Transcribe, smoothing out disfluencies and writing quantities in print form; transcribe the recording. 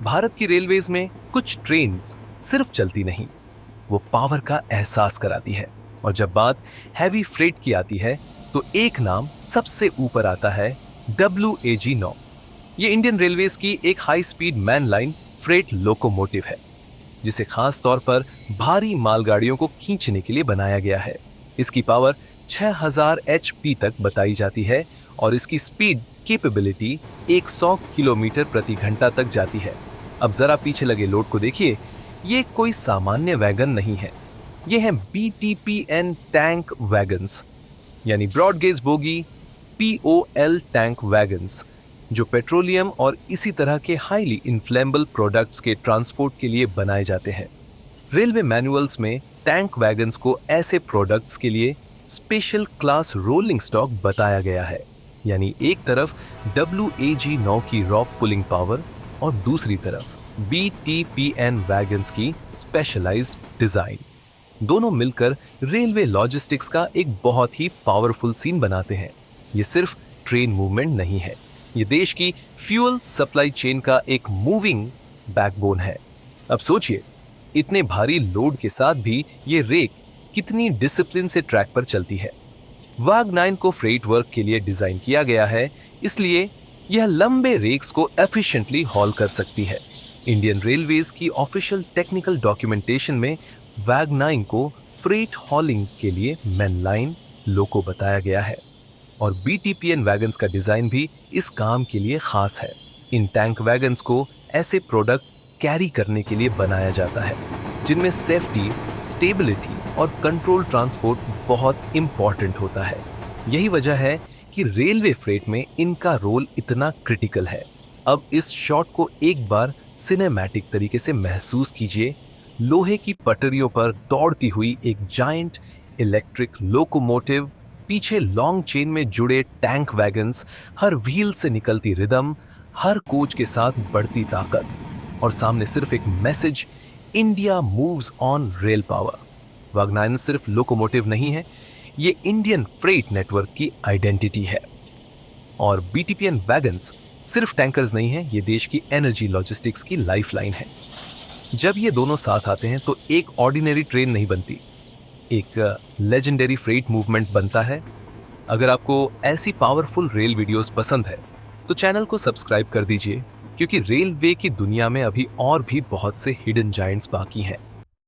भारत की रेलवेज में कुछ ट्रेन्स सिर्फ चलती नहीं, वो पावर का एहसास कराती है। और जब बात हैवी फ्रेट की आती है तो एक नाम सबसे ऊपर आता है, WAG-9। ये इंडियन रेलवेज की एक high speed man line freight locomotive है, जिसे खास तौर पर भारी मालगाड़ियों को खींचने के लिए बनाया गया है। इसकी पावर 6000 HP तक बताई जाती है और इसकी स्पीड कैपेबिलिटी 100 किलोमीटर प्रति घंटा तक जाती है। अब जरा पीछे लगे लोड को देखिए, ये कोई सामान्य वैगन नहीं है, ये है BTPN टैंक वैगन्स, यानी broad gauge bogie POL tank wagons, जो पेट्रोलियम और इसी तरह के हाईली इन्फ्लेमेबल प्रोडक्ट्स के ट्रांसपोर्ट के लिए बनाए जाते हैं। रेलवे मैनुअल्स में टैंक वैगन्स को ऐसे प्रोडक्ट्स के लिए स्पेशल क्लास रोलिंग स्टॉक बताया गया है, यानी एक तरफ WAG-9 की रॉ पुलिंग पावर और दूसरी तरफ BTPN वैगन्स की स्पेशलाइज्ड डिजाइन। दोनों मिलकर रेलवे लॉजिस्टिक्स का एक बहुत ही पावरफुल सीन बनाते हैं। ये सिर्फ ट्रेन मूवमेंट नहीं है, ये देश की फ्यूल सप्लाई चेन का एक मूविंग बैकबोन है। अब सोचिए, इतने भारी लोड के साथ भी ये रेक कितनी डिसिप्लिन से ट्रैक पर चलती है। WAG-9 को फ्रेट वर्क के लिए डिजाइन किया गया है, इसलिए यह लंबे रेक्स को एफिशिएंटली हॉल कर सकती है। इंडियन रेलवेज की ऑफिशियल टेक्निकल डॉक्यूमेंटेशन में WAG-9 को फ्रेट हॉलिंग के लिए मैन लाइन लोको बताया गया है और BTPN वैगन्स का डिजाइन भी इस काम के लिए खास है। इन टैंक वैगन्स को ऐसे प्रोडक्ट कैरी करने के लिए बनाया जाता है जिनमें सेफ्टी, स्टेबिलिटी और कंट्रोल ट्रांसपोर्ट बहुत इंपॉर्टेंट होता है। यही वजह है कि रेलवे फ्रेट में इनका रोल इतना क्रिटिकल है। अब इस शॉट को एक बार सिनेमैटिक तरीके से महसूस कीजिए। लोहे की पटरियों पर दौड़ती हुई एक जायंट इलेक्ट्रिक लोकोमोटिव, पीछे लॉन्ग चेन में जुड़े टैंक वैगन्स, हर व्हील से निकलती रिदम, हर कोच के साथ बढ़ती ताकत, और सामने सिर्फ एक message, India moves on rail power. WAG-9 सिर्फ लोकोमोटिव नहीं है, ये इंडियन फ्रेट नेटवर्क की आइडेंटिटी है। और BTPN वैगन्स सिर्फ टैंकर्स नहीं है, ये देश की एनर्जी लॉजिस्टिक्स की लाइफलाइन है। जब ये दोनों साथ आते हैं तो एक ऑर्डिनरी ट्रेन नहीं बनती, एक लेजेंडरी फ्रेट मूवमेंट बनता है। अगर आपको ऐसी पावरफुल रेल वीडियोस पसंद है तो चैनल को सब्सक्राइब कर दीजिए, क्योंकि रेलवे की दुनिया में अभी और भी बहुत से हिडन जायंट्स बाकी हैं।